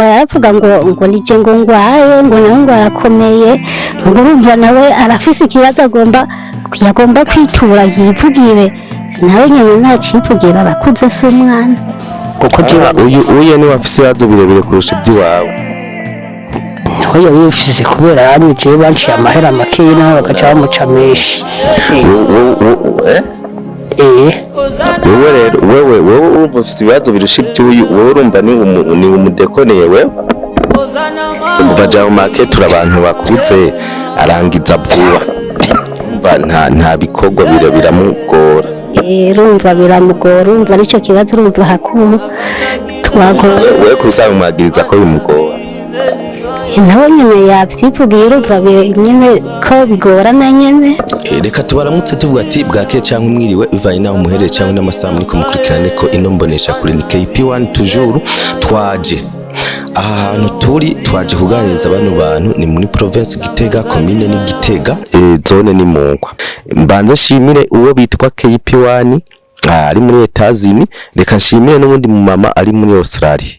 baravuga ngo nije ngo ngwaye ngo nawe ngo arakomeye ngo urumva nawe arafise ikibazo yagomba kwitura yivugire nawe nyene ntacivugira arakuze se umwana kuko uyu ni wafise ibibazo birebire kurusha iby'iwawe. Oya wifise kubera yanyije banciye amahera makeyi nawe bagaca bamuca menshi. Wewe rero wewe urumva ufise ibibazo birusha iby'uyu, wowe urumva ni umudekoneye wewe baja mu market abantu bakuze arangiza vuba nta bikorwa biramugora. Urumva biramugora, urumva aricyo kibazo, urumva hakuru twagora wewe kuzamumagiriza ko bimugora nawe nyene yavyivugiye, urumva nyene ko bigorana nyene. Reka tubaramutse tuvuga ati bwake cyangwa umwiriwe bivanye naho muhereye cyangwa n'amasaha muri kumukurikirane ko ino mbonesha kuri ni KP1 toujours twaje aha hantu twaje kuganiriza bano bantu ni muri province Gitega, commune ni Gitega, zone ni Mungwa. Mbanze shimire uwo bitwa KP1 ari muri Etazini, reka nshimire n'ubundi mu mama ari muri Australia.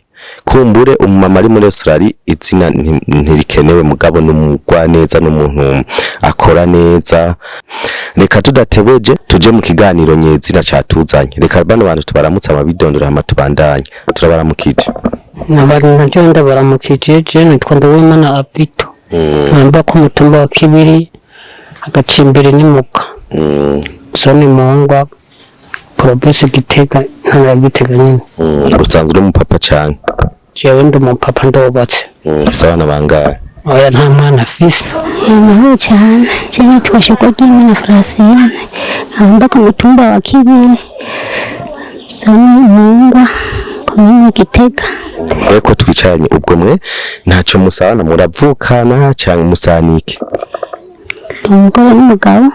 Kumbure umumama ari muri Australia izina ntirikenewe, mugabo n'umugwa neza n'umuntu akora neza. Reka tudatebeje tuje mu kiganiro nyezina cyatuzanye. Reka bano bantu tubaramutse amabidondora hama tubandanye. Turabaramukije. Naje ndabaramukije je nitwa Ndawimana Abito. Namba ku mutumba wa Kibiri agacimbere ni muka. Zone Mungwa province Gitega ntara Gitega nyine. Usanzwe mu papa cyane. Jewe ndi mu papa ndobatse. Abana bangahe? Oya nta mwana afise. Yamaho cyane je nitwa Shokogimana Francine, namba ku mutumba wa Kibiri zone Mungwa commune Gitega. Eko twicanye ubwo mwe ntacyo musabana, muravukana cyangwa musanike? Umugabo n'umugabo.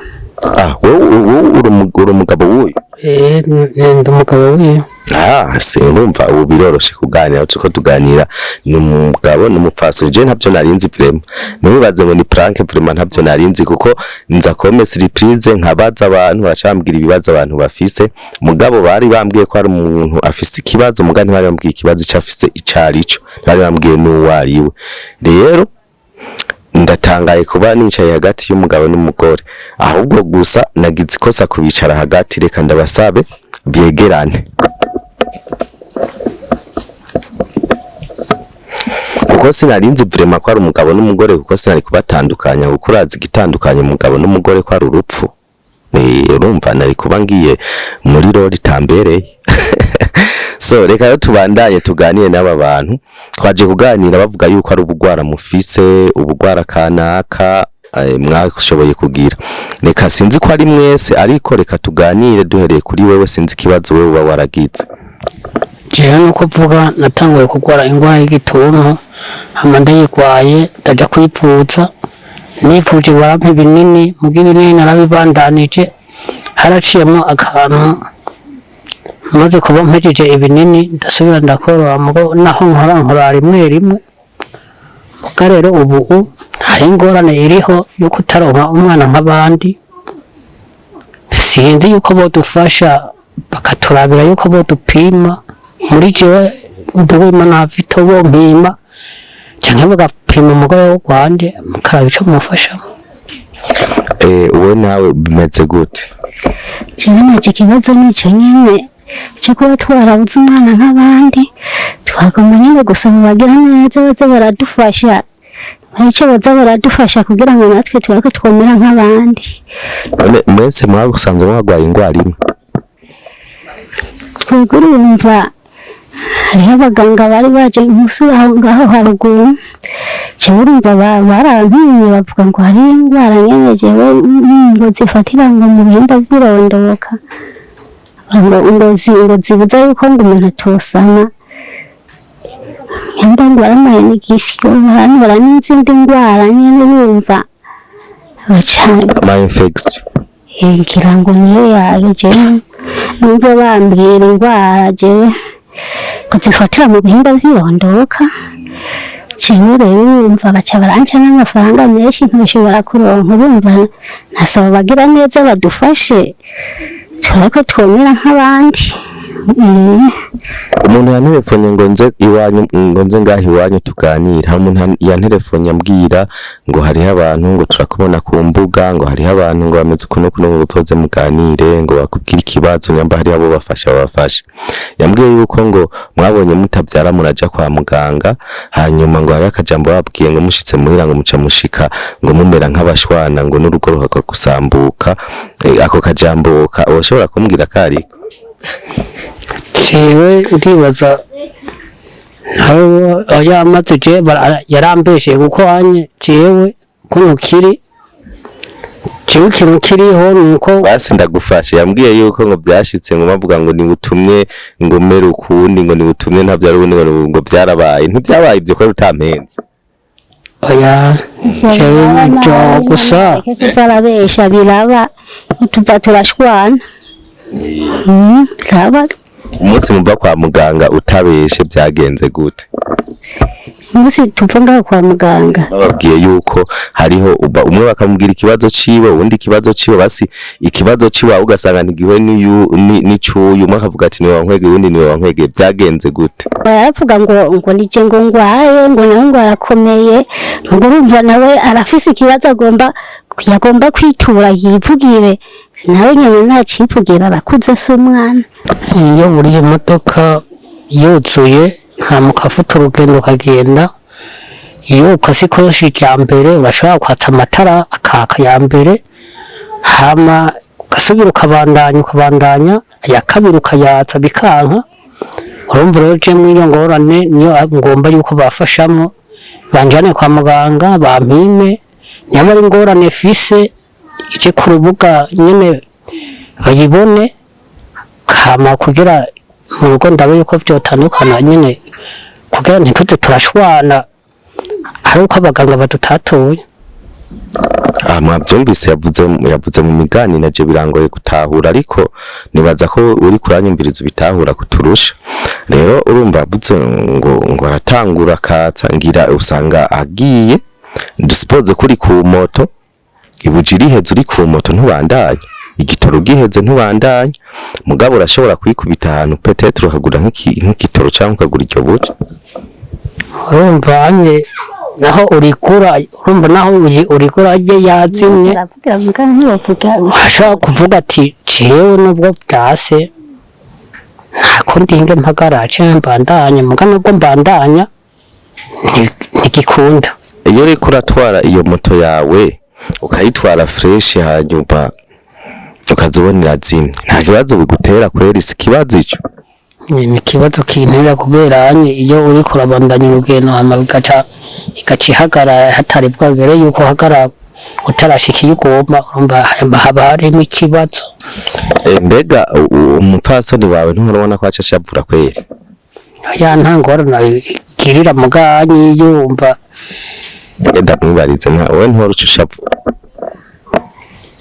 Wowe uri umugabo w'uyu? Ndi umugabo w'uyu. Sinumva ubu biroroshe kuganira, tuko tuganira n'umugabo n'umupfasoni. Je ntabyo narinzi vraiment, nibaze ngo ni prank vraiment, ntabyo narinzi kuko nza kome surprise nkabaza abantu bacambira ibibazo abantu bafise. Mugabo bari bambwiye ko ari umuntu afise ikibazo, mugabo ntibari bambwiye ikibazo cyafise icarico, bari bambwiye n'uwariwe. Rero ndatangaye kuba nicaye hagati y'umugabo n'umugore, ahubwo gusa nagize ikosa kubicara hagati. Reka ndabasabe byegerane kuko sinarinzi vraiment ko ari umugabo n'umugore, kuko sinari kubatandukanya, kuko urazi igitandukanye umugabo n'umugore ko ari urupfu. Urumva nari kuba ngiye muri roli tambereye. So reka yo tubandanye tuganire n'aba bantu. Twaje kuganira bavuga yuko ari ubugwara mufise, ubugwara kanaka mwashoboye kugira. Reka sinzi ko ari mwese, ariko reka tuganire duhereye kuri wewe. Sinzi kibazo wewe waragize. Jewe nuko vuga natanguye kugwara ingwara y'igituntu, hama ndayigwaye ndaja kwivuza, nivuje barampa ibinini, mugihe ibinini narabibandanije, haraciyemo akantu maze kuba mpejeje ibinini ndasubira ndakora naho nkora rimwe muga rero ubu hari ingorane iriho yo kutaronka umwana nk'abandi. Sinzi yuko bodufasha bakaturabira yuko bodupima muri jewe Ndawimana Abito bompima canke bagapima umugore wanje mukaraba ico mufasha. Uwe nawe bimeze gute? Jewe naje kibazo nico nyene cyo kuba twarabuze umwana nk'abandi, twagomba nyine gusaba bagira neza baze baradufasha, icyo baza baradufasha kugira ngo natwe tubake twomera nk'abandi. Mwese mwagusanze mwagwaye ingwara imwe? Twebwe urumva hariho abaganga bari baje umusura aho ngaho haruguru, jewe urumva barampimye bavuga ngo hari ingwara nyene jewe ngo zifatira ngo mu bihimba vy'irondoka, ngo zibuza yuko ngo umuntu atosana. Yamba ngo baramaye n'igisyo baranura n'izindi ngwara nyene bumva bacanye ama infection. Ngira ngo niyo yaje jewe numva bambwira ingwara jewe ko zifatira mu bihimba vy'irondoka. Jewe rero numva baca baranca n'amafaranga menshi ntashobora kuronka. Urumva nasaba bagira neza badufashe turako twomera nk'abandi. umuntu yanterefonye ngo nze iwanyu ngo nze ngaho iwanyu tuganira. Hari umuntu yanterefonye ambwira ngo hariho abantu ngo turakubona ku mbuga ngo hariho abantu ngo bameze ukuntu ngo utoze muganire ngo bakubwire ikibazo nyamba hari abo babafasha. Yambwiye yuko ngo mwabonye mutabyara muraja kwa muganga hanyuma ngo hari akajambo babwiye ngo mushitse muhira ngo muca mushika ngo mumera nk'abashwana ngo n'urugo ruhaka gusambuka. Ako kajambo ushobora kumbwira kariko? Jewe ndibaza nawe yamaze je yarambeshe kuko anye jewe kuno kiri jewe ikintu kiriho nuko basi ndagufashe. Yambwiye yuko ngo byashitse ngo bavuga ngo ni butumye ngo mere ukundi ngo ni butumye ntabyo ari ubundi ngo byarabaye ntibyabaye ibyo ko rutampenze. oya jewe byo gusa zarabesha biraba tuza turashwana. Biraba Umunsi muva kwa muganga utabeshe byagenze gute? umunsi tuva ngaho kwa muganga Bababwiye yuko hariho umwe bakamubwira ikibazo ciwe ubundi ikibazo ciwe basi ikibazo ciwe ugasanga ntigiwe n'icuyu umwe akavuga ati niwe wankwege ubundi niwe wankwege. Byagenze gute? baravuga ngo nije ngo ngwaye ngo nawe ngo arakomeye ngo urumva nawe arafise ikibazo yagomba kwitura yivugire nawe nyene ntacivugira arakuze se umwana. iyo buriye imodoka yuzuye nta mukafuta urugendo ukagenda iyo ukase ikoshi rya mbere urashobora kwatsa amatara akaka ya mbere hama ugasubira ukabandanya aya kabiri ukayatsa bikanka. urumva rero je mw'iyo ngorane niyo ngomba yuko bafashamo banjane kwa muganga bampime nyamara ingorane fise ije ku rubuga nyene bayibone kama kugira mu rugo ndabe yuko vyotandukana nyene kugira ntituze turashwana ari uko abaganga badutatoye. Mwavyumvise yavuze mu migani naje birangoye gutahura ariko nibaza ko uri kuranyumviriza bitahura kuturusha. Rero urumva avuze ngo aratangura katsa ngira usanga agiye ndisipoze kuri ku moto ibujiri heze uri ku moto ntubandanye igitoro giheze ntubandanye mugabo urashobora kwikubita ahantu peut-être ukagura nk'igitoro cyangwa ukagura iryo buce. urumva anye naho urumva naho urikura je yazimye ashaka kuvuga ati jewe nubwo byase ntako ndinge mpagaraje mbandanya muga nubwo mbandanya ntigikunda. Iyo uriko uratwara iyo moto yawe ukayitwara fresh hanyuma ukazibonera zimwe nta kibazo bigutera kwera ikibazo ico ni kibazo kintera kubera anye iyo uriko urabandanya urugendo hama ikacihagara hatari bwagere yuko hagara utarashika iyo ugomba urumva haba harimo ikibazo. Mbega umupfasoni wawe nturabona ko aca shavura kwera? ya nta ngorane girira muganyi yumva ndamwibarize wowe nturuca ushavura?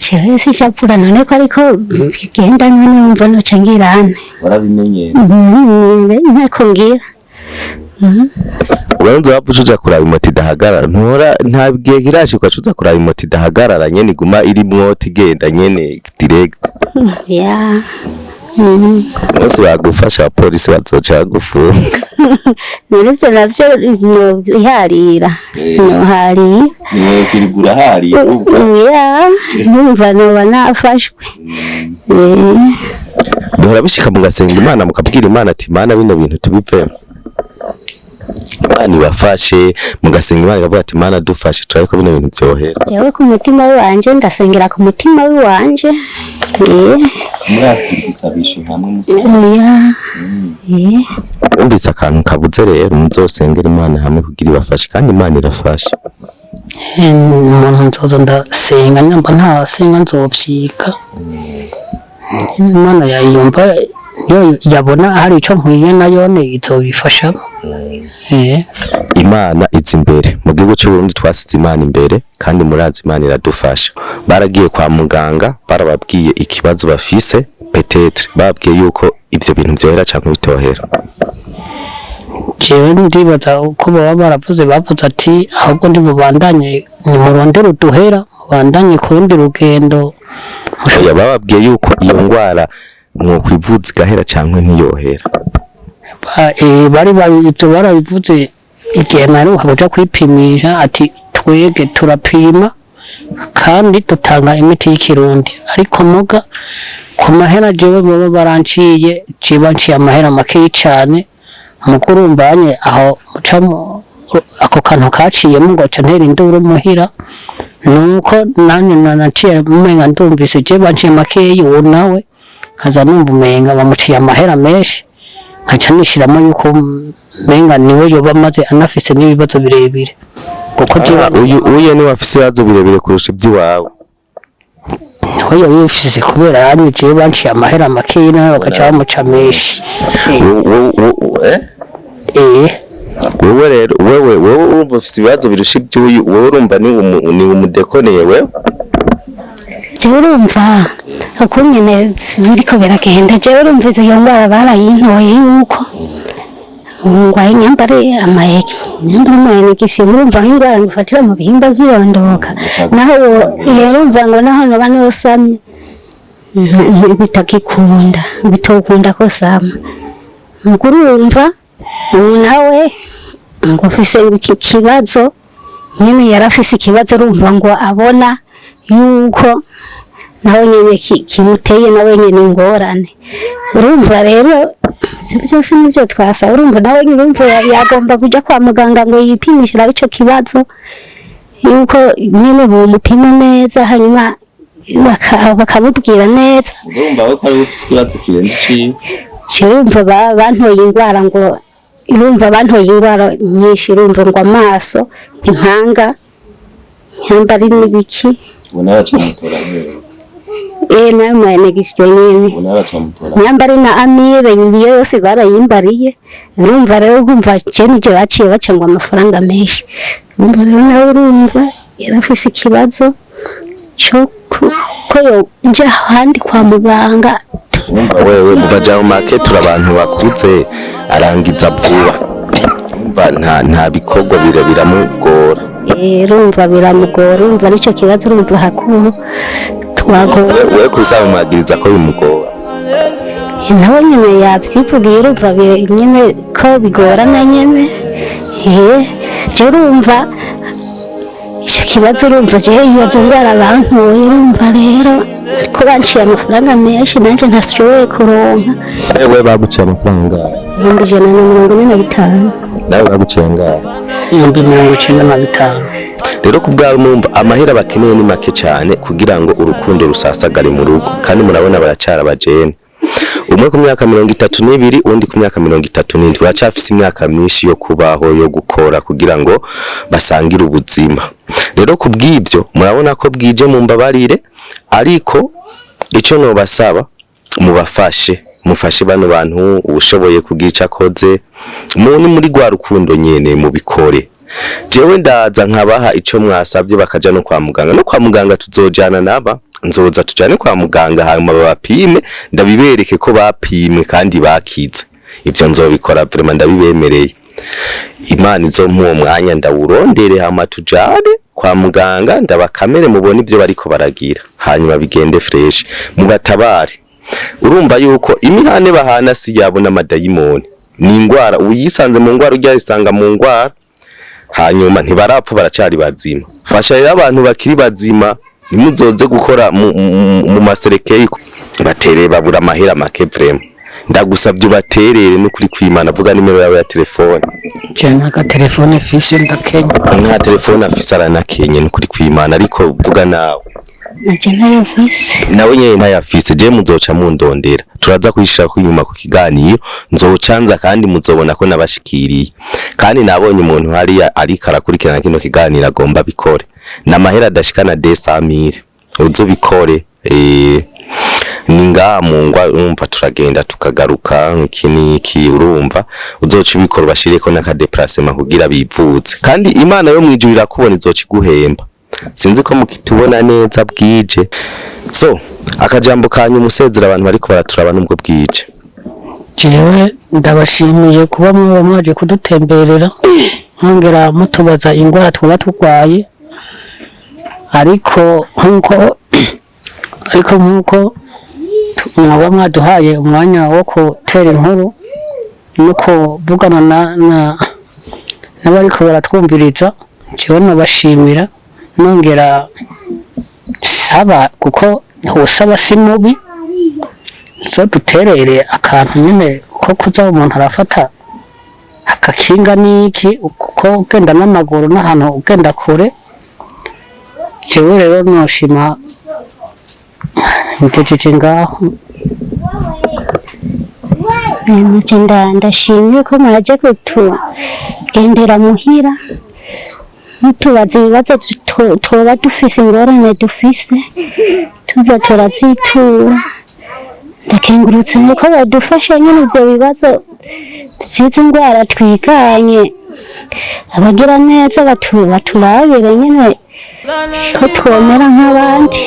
Jewe sishavura none ko ariko bigenda none wumva noca ngirane warabimenyeye ntako ngira. Ubanza wapuca uja kuraba imoti idahagarara nta gihe kirashika uza kuraba imoti idahagarara nyene iguma iri mwoti igenda nyene direct. Ya Bose bagufasha abapolisi bazoca bagufunga. Nivyo navyo noharira noharira Niwe kwirigura hariye ya numva noba nafashwe. Duhora bishika mugasenga Imana mukabwira Imana ati Imana bino bintu tubivemo. Imana ibafashe mugasenga Imana ikavuga ati Imana dufashe turariko bino bintu byohera. Jewe ku mutima wanje ndasengera ku mutima wanje. Murasitira igisabisho hamwe musengera. Umvise akantu kabuze rero muzosengera Imana hamwe kugira ibafashe kandi Imana irafashe. umuntu nzoza ndasenga nyamba ntasenga nzovyika. Imana yayumva yo yabona hari ico nkwiye nayone izobifasha. Imana izi imbere mu gihugu cy'u Burundi twasize Imana imbere kandi murazi Imana iradufasha. Baragiye kwa muganga barababwiye ikibazo bafise peut-être babwiye yuko ivyo bintu byohera cyangwa bitohera. Jewe ndibaza uko baba bavuze ati ahubwo ndi mubandanye ni murondera uduhera mubandanye kurundi rugendo. Bababwiye yuko iyo ngwara mwokwivuza igahera cyangwa ntiyohera? bari ibyo barabivuze igihe naruha kuja kwipimisha ati twege turapima kandi dutanga imiti y'ikirundi, ariko muga ku mahera jewe baba baranciye ciye amahera makeyi cane, mukuru mbanye aho mucamo ako kantu kaciyemo ngo ca ntera induru muhira, nuko nanye naciye umenga ndumvise je banciye makeyi, uwo nawe nkaza numva umenga bamuciye amahera menshi, nkaca nishiramo yuko menga niwe yoba maze anafise n'ibibazo birebire, kuko uye ni wafise ibibazo birebire kurusha iby'iwawe. Oya wifise kubera yanyije banciye amahera makeyi nawe bagaca bamuca menshi. Wewe rero wewe urumva ufise ibibazo birusha iby'uyu, wowe urumva ni umudekoneye wewe? jewe urumva akunyene biriko biragenda, jewe urumvise iyo ngwara barayintoye yuko ngwaye inyambare amayeki, inyambare amayeki urumva nk'ingwara ngufatira mu bihimba vy'irondoka, naho urumva ngo naho noba nosamye bitokunda ko sama, mukuru urumva nawe ngo ufise ikibazo nyene, yarafise ikibazo urumva ngo abona yuko nawe nyene kimuteye nawe nyene ingorane, urumva rero byose nivyo twasa, urumva nawe nyene urumva yagomba kuja kwa muganga ngo yipimishe ico kibazo yuko nyene bomupima neza hanyuma bakamubwira neza. Urumva we ko ari ufise ikibazo kirenze iciwe? Urumva bantoye ingwara ngo urumva bantoye ingwara nyinshi, urumva ngo amaso, impanga, nyambari n'ibiki. Ubona bacamutora nk'ewe? Nayo mwanegisyo nyene. Ubona bacamutora? Nyambari na amibe nyiriyo yose barayimbariye, urumva rero urumva je nije baciye baca ngo amafaranga menshi, urumva rero nawe urumva yarafise ikibazo cyo ko yo nje handi kwa muganga. Wewe mubaja mu market abantu bakuze arangiza vuba, nta bikorwa biramugora. Urumva biramugora, urumva nicyo kibazo, urumva hakuno twagora. Wewe kuzamumagiriza ko bimugora? Nawe nyene yavyivugiye, urumva nyene ko bigorana nyene. Je urumva icyo kibazo, urumva je iyo ngwara bantoye, urumva rero ko banciye amafaranga menshi nanje ntashoboye kuronka. Wewe baguciye amafaranga angahe? 145. Nawe baguciye angahe? 195. Rero kubwawe numva amahera bakeneye ni make cyane kugira ngo urukundo rusasagare mu rugo, kandi murabona baracara bajene, umwe ku myaka 32 undi ku myaka 37, bacafise imyaka myinshi yo kubaho yo gukora kugira ngo basangire ubuzima. Rero kubw'ibyo murabona ko bwije mu mbabarire, ariko ico no basaba mufashe bano bantu ubushoboye kugica koze muri gwa rukundo nyene mu bikore. Jewe ndaza nkabaha ico mwasabye bakaja no kwa muganga, no kwa muganga tuzojana naba, nzoza tujane kwa muganga hanyuma babapime, ndabibereke ko bapimwe kandi bakize. Ivyo nzobikora vraiment, ndabibemereye. Imana izompa mwanya ndawurondere hama tujane kwa muganga, ndabakamere mubone ivyo bariko baragira, hanyuma bigende fresh mubatabare. Urumva yuko imihane bahana si yabo n'amadayimoni, ni ingwara uyisanze mu ngwara ujyayisanga mu ngwara, hanyuma ntibarapfa baracari bazima. Fasha rero abantu bakiri bazima, nimuzoze gukora mu maserekeye batere babura amahera make vraiment. Ndagusabye ubaterere n'ukuri kw'Imana, avuga nimero yawe ya telefone. Cyane ka telefone fise ndakenya. Nta telefone afise aranakenye n'ukuri kw'Imana, ariko vuga nawe. Naje nayo fise. Nawe nyene ntayafise, je muzoca mundondera. Turaza kwishira ku nyuma ku kiganiro, nzocanza kandi muzobona ko nabashikiriye. Kandi nabonye umuntu hari ari karakurikirana kino kiganiro agomba bikore. Na mahera adashikana 200,000. Uzobikore ninga mungwa, urumva turagenda tukagaruka iki urumva uzoca ubikora bashireko n'aka déplacement kugira bivuze, kandi Imana yo mwijuru irakubona izoca iguhemba. Sinzi ko mukitubona neza bwije. So akajambo kanyu musezera abantu bariko baraturaba nubwo bwije. Jewe ndabashimiye kuba mwaje kudutemberera, nkongera mutubaza ingwara twaba turwaye, ariko nkuko mwaba mwaduhaye umwanya wo gutera inkuru no kuvugana n'abariko baratwumviriza. Jewe nabashimira nongera saba kuko usaba si mubi, so duterere akantu nyine ko kuza umuntu arafata akakinga niki kuko ugenda n'amaguru n'ahantu ugenda kure. Jewe rero noshima ngejeje ngaho. Ndashimye ko mwaje kutugendera muhira mutubaza ibibazo tuba dufise, ingorane dufise tuza turazitura. Ndakengurutse ko badufasha nyine ivyo bibazo sizi indwara twiganye, abagira neza baturabire nyine ko twomera nk'abandi.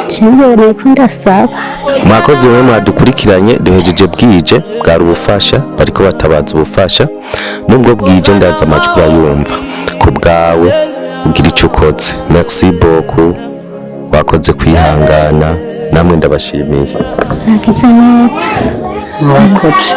Nshingore ko ndasaba mwakoze mwe mwadukurikiranye, duhejeje bwije bwari ubufasha bariko batabaza ubufasha, nubwo bwije ndaza amajwi bayumva ku bwawe ugira icyo ukoze. Merci beaucoup, wakoze kwihangana, namwe ndabashimiye. Nkakeza neza mwakoze.